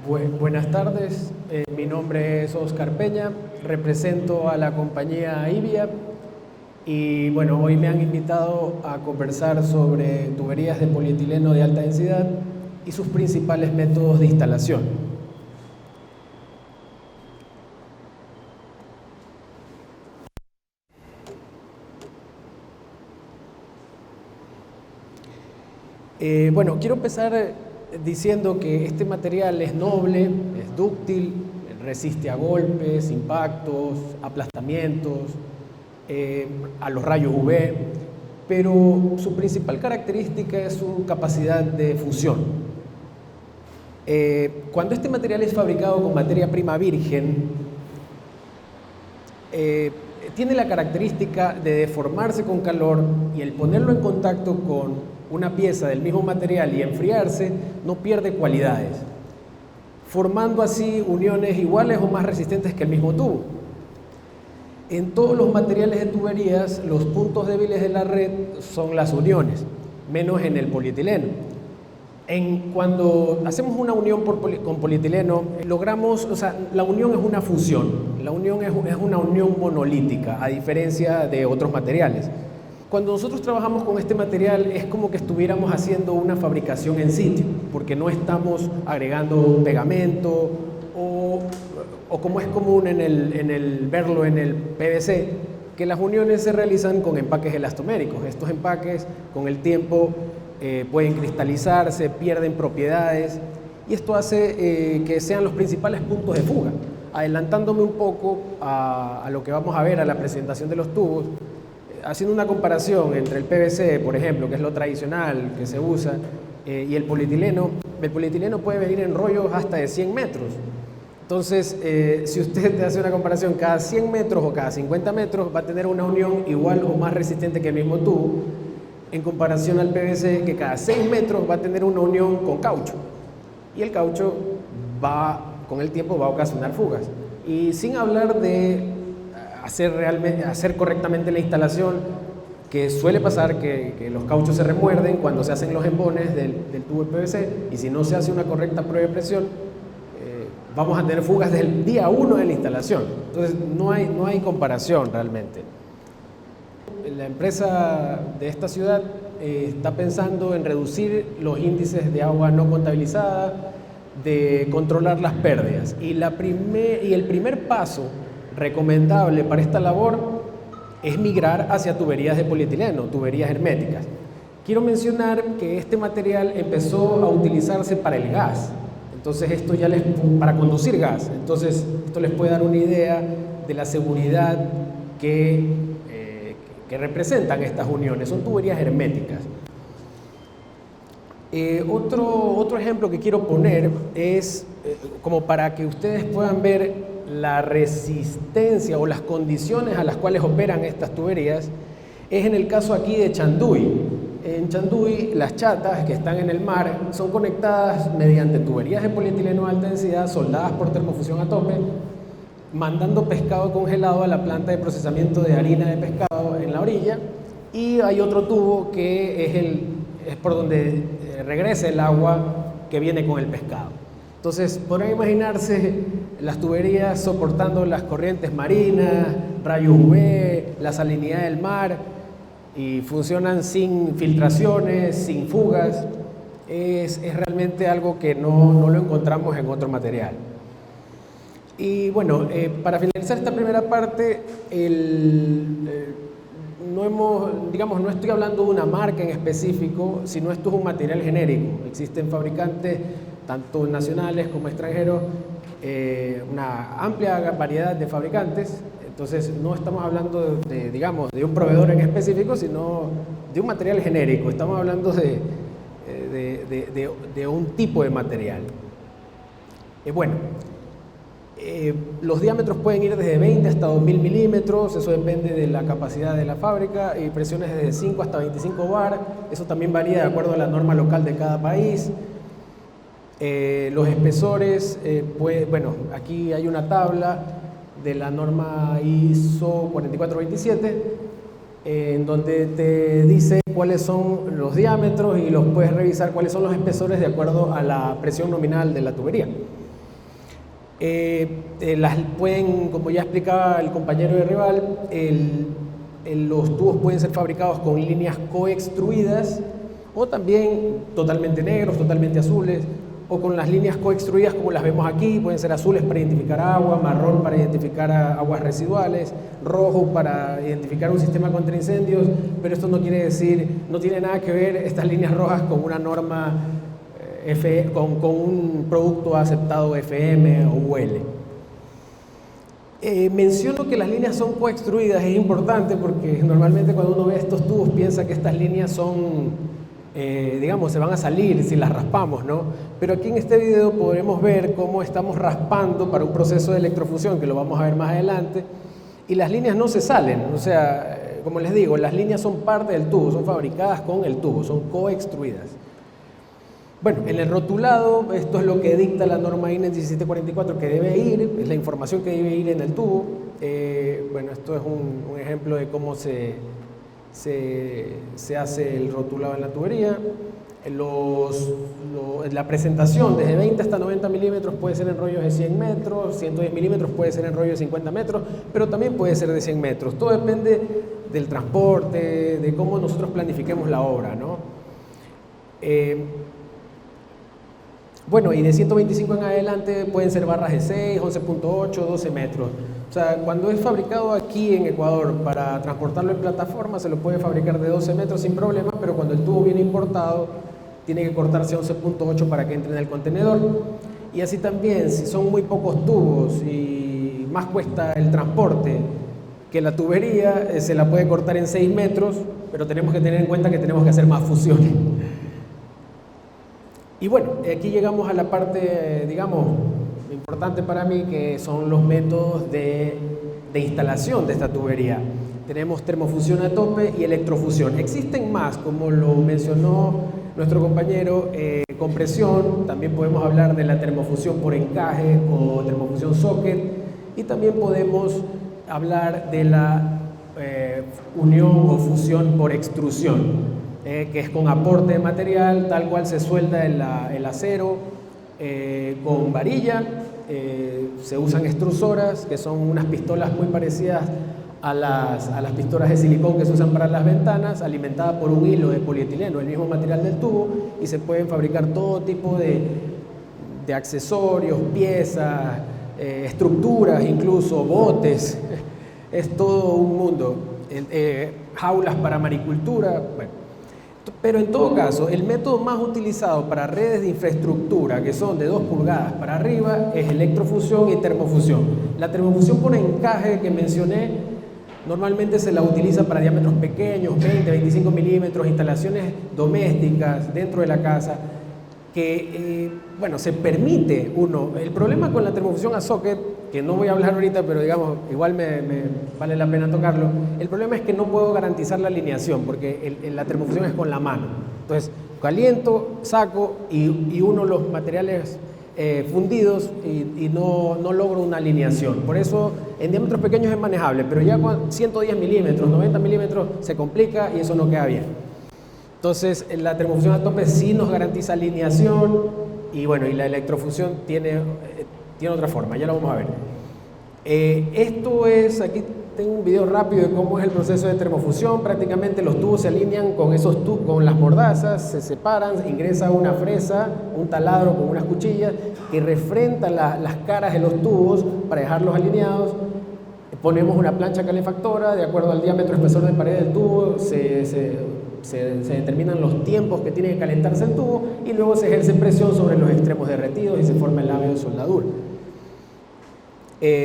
Buenas tardes, mi nombre es Oscar Peña, represento a la compañía IBIA y bueno, hoy me han invitado a conversar sobre tuberías de polietileno de alta densidad y sus principales métodos de instalación. Bueno, quiero empezar diciendo que este material es noble, es dúctil, resiste a golpes, impactos, aplastamientos, a los rayos UV, pero su principal característica es su capacidad de fusión. Cuando este material es fabricado con materia prima virgen, tiene la característica de deformarse con calor y el ponerlo en contacto con una pieza del mismo material y enfriarse, no pierde cualidades, formando así uniones iguales o más resistentes que el mismo tubo. En todos los materiales de tuberías, los puntos débiles de la red son las uniones, menos en el polietileno. Cuando hacemos una unión con polietileno, logramos, la unión es una fusión, la unión es una unión monolítica, a diferencia de otros materiales. Cuando nosotros trabajamos con este material es como que estuviéramos haciendo una fabricación en sitio, porque no estamos agregando pegamento o como es común verlo en el PVC, que las uniones se realizan con empaques elastoméricos. Estos empaques con el tiempo pueden cristalizarse, pierden propiedades y esto hace que sean los principales puntos de fuga. Adelantándome un poco a lo que vamos a ver a la presentación de los tubos, haciendo una comparación entre el PVC, por ejemplo, que es lo tradicional que se usa, y el polietileno puede venir en rollos hasta de 100 metros. Entonces, si usted hace una comparación cada 100 metros o cada 50 metros, va a tener una unión igual o más resistente que el mismo tubo, en comparación al PVC, que cada 6 metros va a tener una unión con caucho. Y el caucho con el tiempo va a ocasionar fugas. Y sin hablar de hacer correctamente la instalación, que suele pasar que los cauchos se remuerden cuando se hacen los embones del tubo de PVC, y si no se hace una correcta prueba de presión, vamos a tener fugas desde el día 1 de la instalación. Entonces no hay comparación realmente. La empresa de esta ciudad está pensando en reducir los índices de agua no contabilizada, de controlar las pérdidas, y el primer paso recomendable para esta labor es migrar hacia tuberías de polietileno, tuberías herméticas. Quiero mencionar que este material empezó a utilizarse para el gas, entonces para conducir gas, entonces esto les puede dar una idea de la seguridad que representan estas uniones. Son tuberías herméticas. Otro ejemplo que quiero poner es como para que ustedes puedan ver la resistencia o las condiciones a las cuales operan estas tuberías, es en el caso aquí de Chanduy. En Chanduy, las chatas que están en el mar son conectadas mediante tuberías de polietileno de alta densidad soldadas por termofusión a tope, mandando pescado congelado a la planta de procesamiento de harina de pescado en la orilla, y hay otro tubo que es por donde regresa el agua que viene con el pescado. Entonces, podrán imaginarse las tuberías soportando las corrientes marinas, rayos UV, la salinidad del mar, y funcionan sin filtraciones, sin fugas. Es realmente algo que no lo encontramos en otro material. Y bueno, para finalizar esta primera parte, no estoy hablando de una marca en específico, sino esto es un material genérico. Existen fabricantes, tanto nacionales como extranjeros, una amplia variedad de fabricantes. Entonces no estamos hablando de un proveedor en específico, sino de un material genérico. Estamos hablando de un tipo de material. Los diámetros pueden ir desde 20 hasta 2000 milímetros, eso depende de la capacidad de la fábrica, y presiones desde 5 hasta 25 bar, eso también varía de acuerdo a la norma local de cada país. Los espesores, aquí hay una tabla de la norma ISO 4427, en donde te dice cuáles son los diámetros y los puedes revisar cuáles son los espesores de acuerdo a la presión nominal de la tubería. Las pueden, como ya explicaba el compañero de Rival, los tubos pueden ser fabricados con líneas coextruidas o también totalmente negros, totalmente azules, o con las líneas coextruidas como las vemos aquí. Pueden ser azules para identificar agua, marrón para identificar aguas residuales, rojo para identificar un sistema contra incendios, pero esto no quiere decir, no tiene nada que ver estas líneas rojas con una norma, con un producto aceptado FM o UL. Menciono que las líneas son coextruidas, es importante porque normalmente cuando uno ve estos tubos piensa que estas líneas son, digamos, se van a salir si las raspamos, ¿no? Pero aquí en este video podremos ver cómo estamos raspando para un proceso de electrofusión, que lo vamos a ver más adelante, y las líneas no se salen. O sea, como les digo, las líneas son parte del tubo, son fabricadas con el tubo, son coextruidas. Bueno, en el rotulado, esto es lo que dicta la norma INE 1744 que debe ir, es la información que debe ir en el tubo. Bueno, esto es un ejemplo de cómo se hace el rotulado en la tubería. La presentación desde 20 hasta 90 milímetros puede ser en rollos de 100 metros, 110 milímetros puede ser en rollos de 50 metros, pero también puede ser de 100 metros. Todo depende del transporte, de cómo nosotros planifiquemos la obra, ¿no? Bueno, y de 125 en adelante pueden ser barras de 6, 11.8, 12 metros. O sea, cuando es fabricado aquí en Ecuador para transportarlo en plataforma, se lo puede fabricar de 12 metros sin problema, pero cuando el tubo viene importado, tiene que cortarse 11.8 para que entre en el contenedor. Y así también, si son muy pocos tubos y más cuesta el transporte que la tubería, se la puede cortar en 6 metros, pero tenemos que tener en cuenta que tenemos que hacer más fusiones. Y bueno, aquí llegamos a la parte, digamos, importante para mí, que son los métodos de instalación de esta tubería. Tenemos termofusión a tope y electrofusión. Existen más, como lo mencionó nuestro compañero, compresión. También podemos hablar de la termofusión por encaje o termofusión socket. Y también podemos hablar de la unión o fusión por extrusión. Que es con aporte de material, tal cual se suelda el acero con varilla. Se usan extrusoras, que son unas pistolas muy parecidas a las pistolas de silicón que se usan para las ventanas, alimentadas por un hilo de polietileno, el mismo material del tubo, y se pueden fabricar todo tipo de accesorios, piezas, estructuras, incluso botes. Es todo un mundo. Jaulas para maricultura. Bueno. Pero en todo caso, el método más utilizado para redes de infraestructura que son de 2 pulgadas para arriba es electrofusión y termofusión. La termofusión por encaje que mencioné normalmente se la utiliza para diámetros pequeños, 20, 25 milímetros, instalaciones domésticas dentro de la casa, que, bueno, se permite uno. El problema con la termofusión a socket, que no voy a hablar ahorita, pero digamos, igual me vale la pena tocarlo, el problema es que no puedo garantizar la alineación, porque la termofusión es con la mano. Entonces, caliento, saco y uno los materiales fundidos y no logro una alineación. Por eso, en diámetros pequeños es manejable, pero ya con 110 milímetros, 90 milímetros, se complica y eso no queda bien. Entonces, la termofusión a tope sí nos garantiza alineación y bueno, y la electrofusión tiene otra forma, ya lo vamos a ver. Esto es, aquí tengo un video rápido de cómo es el proceso de termofusión. Prácticamente los tubos se alinean con esos tubos, con las mordazas, se separan, ingresa una fresa, un taladro con unas cuchillas que refrenta las caras de los tubos para dejarlos alineados. Ponemos una plancha calefactora, de acuerdo al diámetro espesor de pared del tubo, se determinan los tiempos que tiene que calentarse el tubo y luego se ejerce presión sobre los extremos derretidos y se forma el labio de soldadura.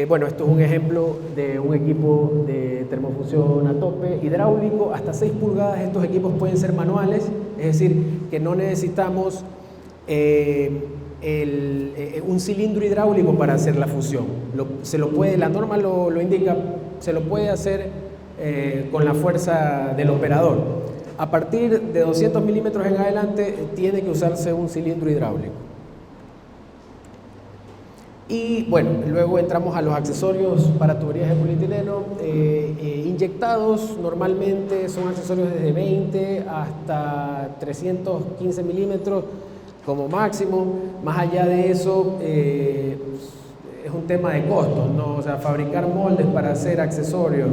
Bueno, esto es un ejemplo de un equipo de termofusión a tope hidráulico, hasta 6 pulgadas. Estos equipos pueden ser manuales, es decir, que no necesitamos un cilindro hidráulico para hacer la fusión. La norma lo indica, se lo puede hacer con la fuerza del operador. A partir de 200 milímetros en adelante tiene que usarse un cilindro hidráulico. Y bueno, luego entramos a los accesorios para tuberías de polietileno inyectados. Normalmente son accesorios desde 20 hasta 315 milímetros como máximo. Más allá de eso, es un tema de costos, ¿no? O sea, fabricar moldes para hacer accesorios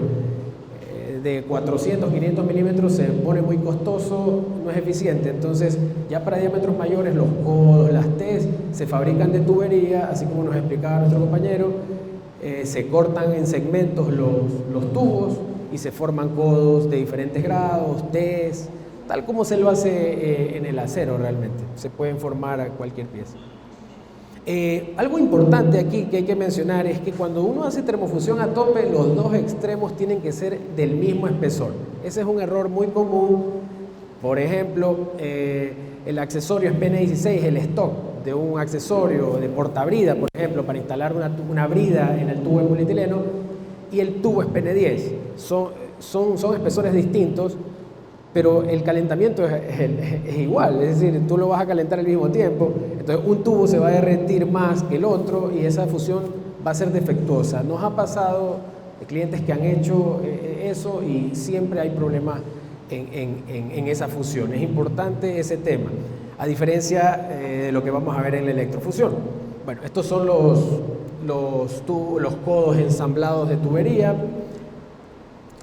de 400, 500 milímetros se pone muy costoso, no es eficiente. Entonces, ya para diámetros mayores, los codos, las T's, se fabrican de tubería, así como nos explicaba nuestro compañero, se cortan en segmentos los tubos y se forman codos de diferentes grados, T's, tal como se lo hace en el acero realmente. Se pueden formar a cualquier pieza. Algo importante aquí que hay que mencionar es que cuando uno hace termofusión a tope, los dos extremos tienen que ser del mismo espesor. Ese es un error muy común. Por ejemplo, el accesorio es PN16, el stock de un accesorio de portabrida, por ejemplo, para instalar una brida en el tubo de polietileno, y el tubo es PN10. Son espesores distintos, pero el calentamiento es igual, es decir, tú lo vas a calentar al mismo tiempo, entonces un tubo se va a derretir más que el otro y esa fusión va a ser defectuosa. Nos ha pasado clientes que han hecho eso y siempre hay problemas en esa fusión. Es importante ese tema, a diferencia de lo que vamos a ver en la electrofusión. Bueno, estos son los codos ensamblados de tubería.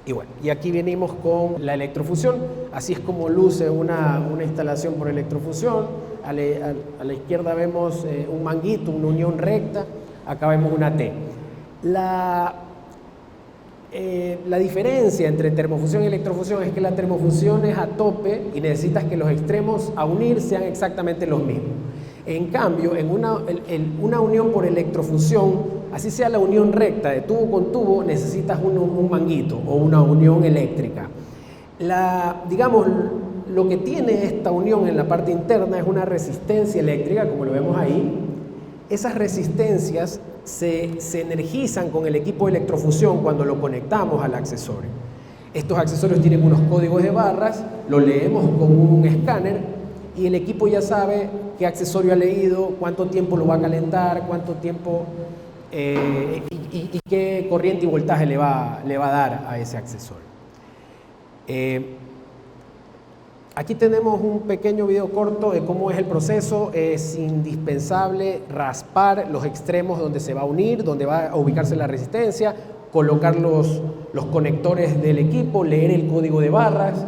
Y bueno, y aquí venimos con la electrofusión. Así es como luce una instalación por electrofusión. A la izquierda vemos un manguito, una unión recta. Acá vemos una T. La diferencia entre termofusión y electrofusión es que la termofusión es a tope y necesitas que los extremos a unir sean exactamente los mismos. En cambio, en una unión por electrofusión, así sea la unión recta de tubo con tubo, necesitas un manguito o una unión eléctrica. Digamos, lo que tiene esta unión en la parte interna es una resistencia eléctrica, como lo vemos ahí. Esas resistencias se energizan con el equipo de electrofusión cuando lo conectamos al accesorio. Estos accesorios tienen unos códigos de barras, lo leemos con un escáner y el equipo ya sabe qué accesorio ha leído, cuánto tiempo lo va a calentar, cuánto tiempo y qué corriente y voltaje le va a dar a ese accesorio. Aquí tenemos un pequeño video corto de cómo es el proceso. Es indispensable raspar los extremos donde se va a unir, donde va a ubicarse la resistencia, colocar los conectores del equipo, leer el código de barras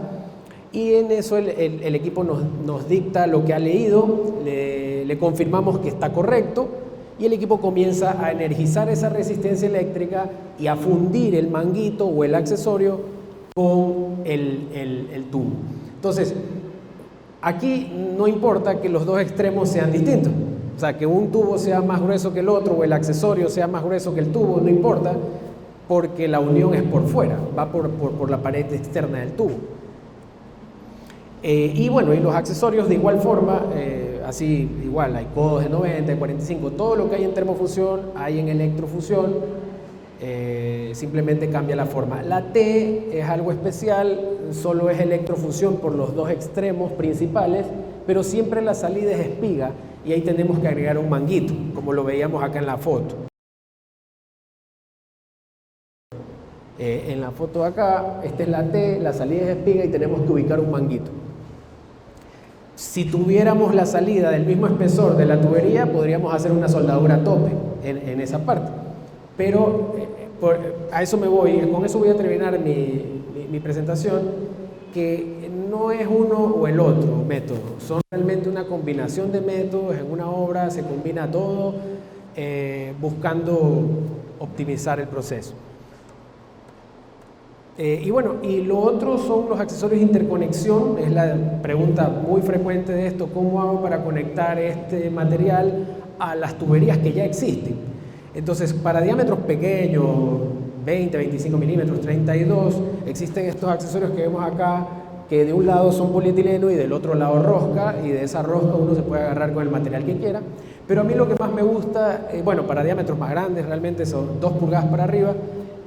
y en eso el equipo nos dicta lo que ha leído, le confirmamos que está correcto y el equipo comienza a energizar esa resistencia eléctrica y a fundir el manguito o el accesorio con el tubo. Entonces, aquí no importa que los dos extremos sean distintos, o sea, que un tubo sea más grueso que el otro o el accesorio sea más grueso que el tubo, no importa, porque la unión es por fuera, va por la pared externa del tubo. Y bueno, y los accesorios de igual forma, así igual, hay codos de 90, de 45, todo lo que hay en termofusión hay en electrofusión. Simplemente cambia la forma. La T es algo especial, solo es electrofusión por los dos extremos principales, pero siempre la salida es espiga y ahí tenemos que agregar un manguito, como lo veíamos acá en la foto. En la foto de acá, esta es la T, la salida es espiga y tenemos que ubicar un manguito. Si tuviéramos la salida del mismo espesor de la tubería, podríamos hacer una soldadura a tope en esa parte. Pero a eso me voy, con eso voy a terminar mi presentación, que no es uno o el otro método, son realmente una combinación de métodos. En una obra se combina todo buscando optimizar el proceso. Y bueno, y lo otro son los accesorios de interconexión. Es la pregunta muy frecuente de esto: ¿cómo hago para conectar este material a las tuberías que ya existen? Entonces, para diámetros pequeños, 20, 25 milímetros, 32, existen estos accesorios que vemos acá, que de un lado son polietileno y del otro lado rosca, y de esa rosca uno se puede agarrar con el material que quiera. Pero a mí lo que más me gusta, bueno, para diámetros más grandes, realmente son 2 pulgadas para arriba,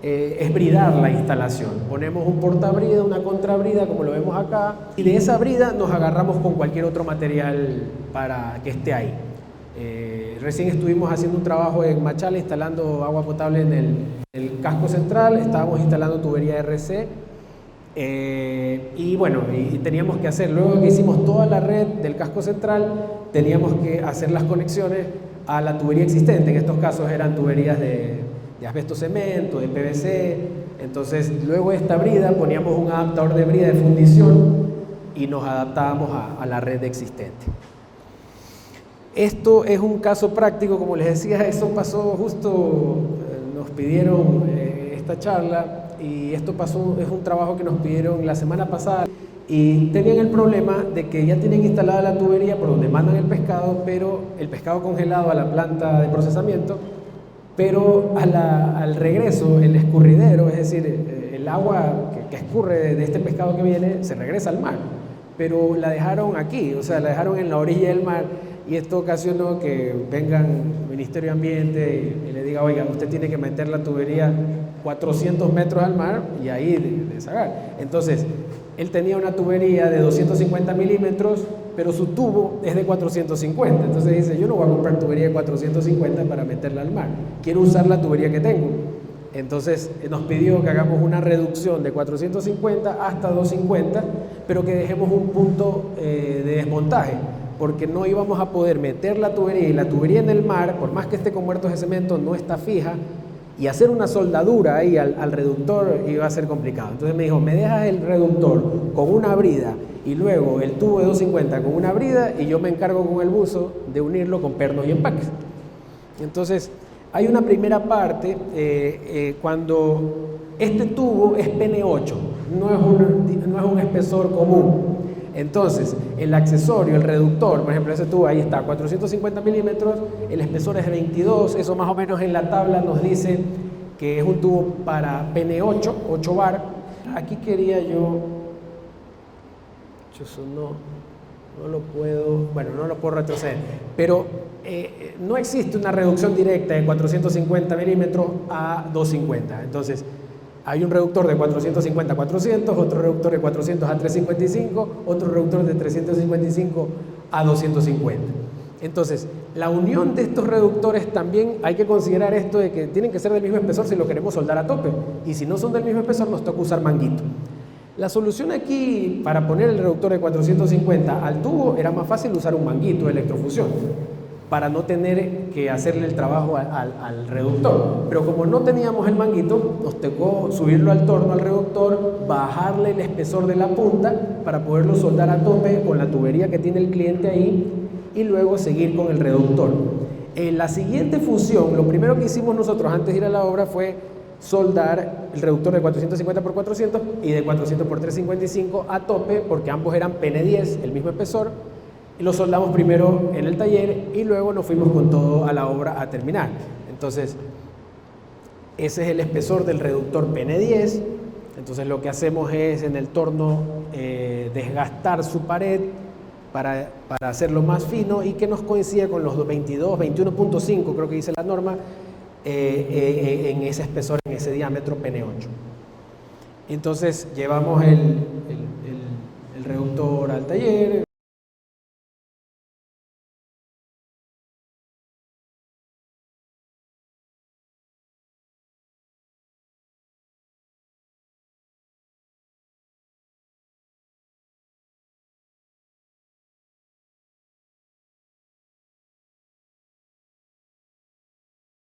es bridar la instalación. Ponemos un portabrida, una contrabrida, como lo vemos acá, y de esa brida nos agarramos con cualquier otro material para que esté ahí. Recién estuvimos haciendo un trabajo en Machala instalando agua potable en el casco central, estábamos instalando tubería RC y bueno, y teníamos que hacer, luego que hicimos toda la red del casco central, teníamos que hacer las conexiones a la tubería existente. En estos casos eran tuberías de asbesto cemento, de PVC. Entonces, luego de esta brida poníamos un adaptador de brida de fundición y nos adaptábamos a la red existente. Esto es un caso práctico, como les decía, eso pasó justo, nos pidieron esta charla y esto pasó, es un trabajo que nos pidieron la semana pasada y tenían el problema de que ya tienen instalada la tubería por donde mandan el pescado, pero el pescado congelado a la planta de procesamiento, pero al regreso el escurridero, es decir, el agua que escurre de este pescado que viene se regresa al mar, pero la dejaron aquí, o sea, la dejaron en la orilla del mar. Y esto ocasionó que vengan el Ministerio de Ambiente y le diga, oiga, usted tiene que meter la tubería 400 metros al mar y ahí deshagar. Entonces, él tenía una tubería de 250 milímetros, pero su tubo es de 450. Entonces dice, yo no voy a comprar tubería de 450 para meterla al mar. Quiero usar la tubería que tengo. Entonces nos pidió que hagamos una reducción de 450 hasta 250, pero que dejemos un punto de desmontaje, porque no íbamos a poder meter la tubería, y la tubería en el mar, por más que esté con muertos de cemento, no está fija, y hacer una soldadura ahí al reductor iba a ser complicado. Entonces me dijo, me dejas el reductor con una brida y luego el tubo de 250 con una brida y yo me encargo con el buzo de unirlo con pernos y empaques. Entonces hay una primera parte cuando este tubo es PN8, no es un espesor común. Entonces, el accesorio, el reductor, por ejemplo, ese tubo ahí está, 450 milímetros, el espesor es de 22, eso más o menos en la tabla nos dice que es un tubo para PN8, 8 bar. Aquí quería yo eso no lo puedo retroceder, pero no existe una reducción directa de 450 milímetros a 250, entonces, hay un reductor de 450 a 400, otro reductor de 400 a 355, otro reductor de 355 a 250. Entonces, la unión de estos reductores también hay que considerar esto de que tienen que ser del mismo espesor si lo queremos soldar a tope. Y si no son del mismo espesor, nos toca usar manguito. La solución aquí, para poner el reductor de 450 al tubo, era más fácil usar un manguito de electrofusión, para no tener que hacerle el trabajo al reductor. Pero como no teníamos el manguito, nos tocó subirlo al torno al reductor, bajarle el espesor de la punta para poderlo soldar a tope con la tubería que tiene el cliente ahí y luego seguir con el reductor. La siguiente función, lo primero que hicimos nosotros antes de ir a la obra fue soldar el reductor de 450 por 400 y de 400 por 355 a tope, porque ambos eran PN10, el mismo espesor, y lo soldamos primero en el taller y luego nos fuimos con todo a la obra a terminar. Entonces, ese es el espesor del reductor PN10. Entonces lo que hacemos es en el torno desgastar su pared para hacerlo más fino y que nos coincida con los 22, 21.5, creo que dice la norma, en ese espesor, en ese diámetro PN8. Entonces llevamos el reductor al taller.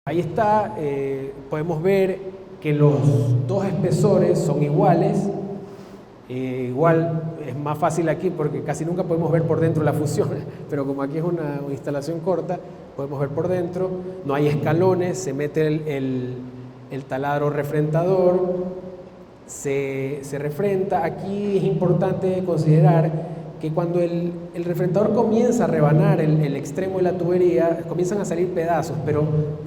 Ahí está, podemos ver que los dos espesores son iguales. Igual es más fácil aquí porque casi nunca podemos ver por dentro la fusión, pero como aquí es una instalación corta, podemos ver por dentro. No hay escalones, se mete el taladro refrentador, se refrenta. Aquí es importante considerar que cuando el refrentador comienza a rebanar el extremo de la tubería, comienzan a salir pedazos, pero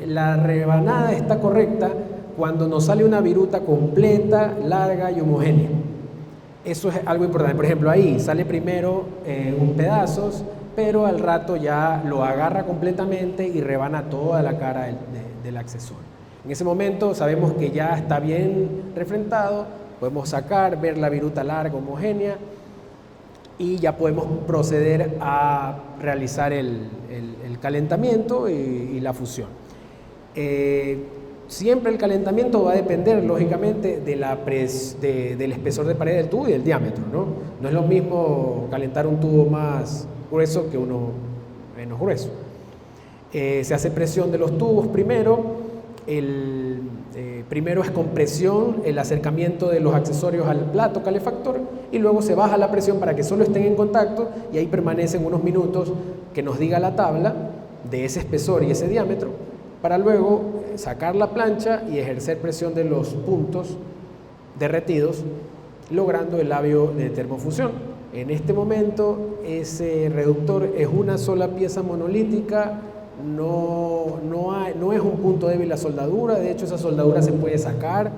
la rebanada está correcta cuando nos sale una viruta completa, larga y homogénea. Eso es algo importante. Por ejemplo, ahí sale primero un pedazos, pero al rato ya lo agarra completamente y rebana toda la cara del accesorio. En ese momento sabemos que ya está bien refrentado, podemos sacar, ver la viruta larga, homogénea, y ya podemos proceder a realizar el calentamiento y la fusión. Siempre el calentamiento va a depender, lógicamente, del espesor de pared del tubo y del diámetro, ¿no? No es lo mismo calentar un tubo más grueso que uno menos grueso. Se hace presión de los tubos primero. Primero es con presión el acercamiento de los accesorios al plato calefactor y luego se baja la presión para que solo estén en contacto y ahí permanecen unos minutos que nos diga la tabla de ese espesor y ese diámetro para luego sacar la plancha y ejercer presión de los puntos derretidos logrando el labio de termofusión. En este momento ese reductor es una sola pieza monolítica. No es un punto débil la soldadura, de hecho esa soldadura se puede sacar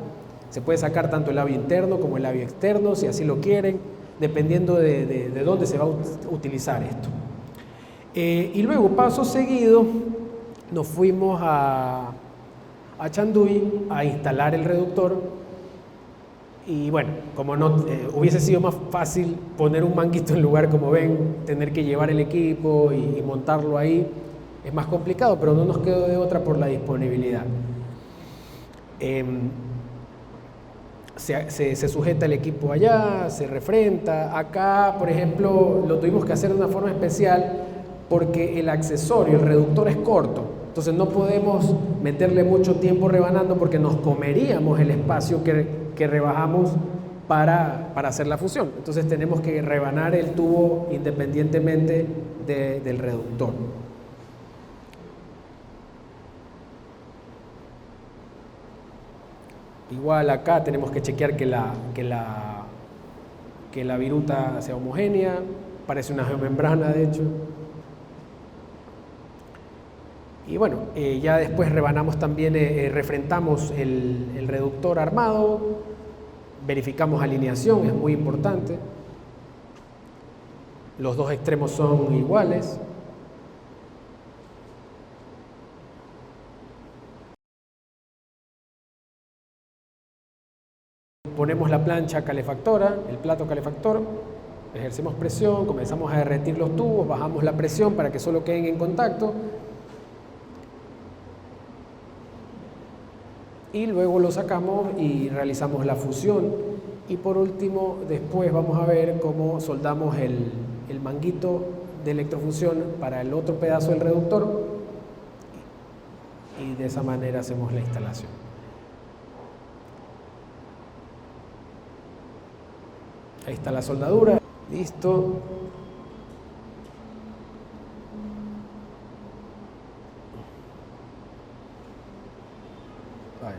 tanto el labio interno como el labio externo, si así lo quieren, dependiendo de dónde se va a utilizar esto. Y luego, paso seguido, nos fuimos a Chanduy a instalar el reductor y bueno, como no hubiese sido más fácil poner un manguito en lugar, como ven, tener que llevar el equipo y montarlo ahí. Es más complicado, pero no nos quedó de otra por la disponibilidad. Se sujeta el equipo allá, se refrenta. Acá, por ejemplo, lo tuvimos que hacer de una forma especial porque el accesorio, el reductor es corto. Entonces no podemos meterle mucho tiempo rebanando porque nos comeríamos el espacio que rebajamos para hacer la fusión. Entonces tenemos que rebanar el tubo independientemente del reductor. Igual acá tenemos que chequear que la viruta sea homogénea, parece una geomembrana de hecho. Y bueno, ya después rebanamos también, refrentamos el reductor armado, verificamos alineación, es muy importante. Los dos extremos son iguales. Ponemos la plancha calefactora, el plato calefactor, ejercemos presión, comenzamos a derretir los tubos, bajamos la presión para que solo queden en contacto y luego lo sacamos y realizamos la fusión. Y por último, después vamos a ver cómo soldamos el manguito de electrofusión para el otro pedazo del reductor y de esa manera hacemos la instalación. Ahí está la soldadura, listo. Ok.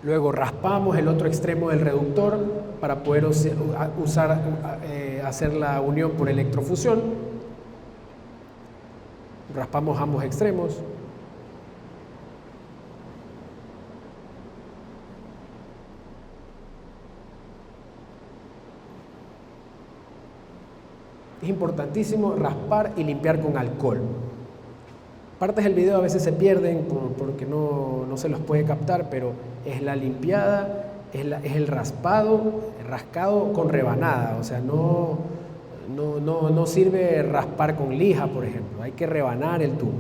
Luego raspamos el otro extremo del reductor para poder hacer la unión por electrofusión. Raspamos ambos extremos. Es importantísimo raspar y limpiar con alcohol. Partes del video a veces se pierden porque no se los puede captar, pero es la limpiada, es el raspado, el rascado con rebanada. O sea, no sirve raspar con lija, por ejemplo. Hay que rebanar el tubo.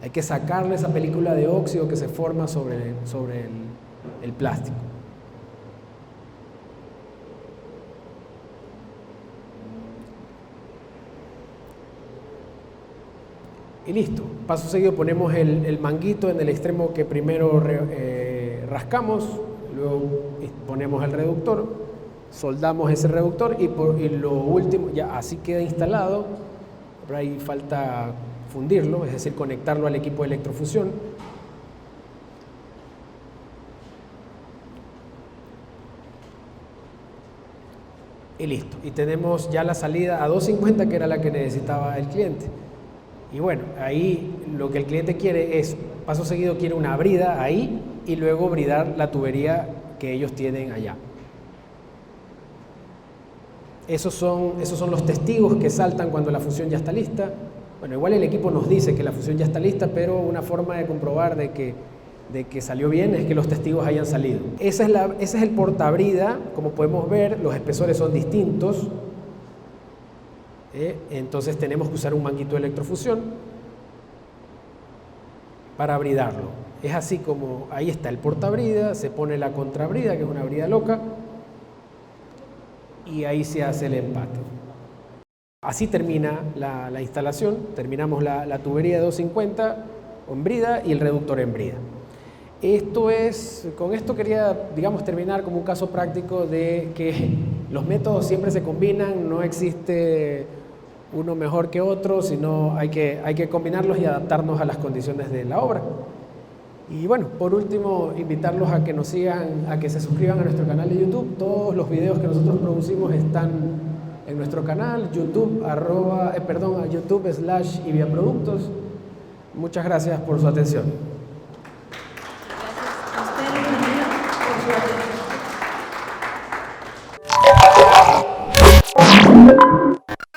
Hay que sacarle esa película de óxido que se forma sobre el plástico. Y listo. Paso seguido ponemos el manguito en el extremo que primero rascamos, luego ponemos el reductor, soldamos ese reductor y lo último, ya así queda instalado. Por ahí falta fundirlo, es decir, conectarlo al equipo de electrofusión. Y listo. Y tenemos ya la salida a 250, que era la que necesitaba el cliente. Y bueno, ahí lo que el cliente quiere es, paso seguido, quiere una brida ahí y luego bridar la tubería que ellos tienen allá. Esos son los testigos que saltan cuando la fusión ya está lista. Bueno, igual el equipo nos dice que la fusión ya está lista, pero una forma de comprobar de que salió bien es que los testigos hayan salido. Ese es el portabrida. Como podemos ver, los espesores son distintos. Entonces tenemos que usar un manguito de electrofusión para bridarlo. Es así como, ahí está el portabrida, se pone la contrabrida, que es una brida loca, y ahí se hace el empate. Así termina la instalación, terminamos la tubería de 250 en brida y el reductor en brida. Con esto quería, digamos, terminar como un caso práctico de que los métodos siempre se combinan, no existe uno mejor que otro, sino hay que combinarlos y adaptarnos a las condiciones de la obra. Y bueno, por último, invitarlos a que nos sigan, a que se suscriban a nuestro canal de YouTube. Todos los videos que nosotros producimos están en nuestro canal, YouTube/IBIAProductos. Muchas gracias por su atención. Gracias a ustedes, por su atención.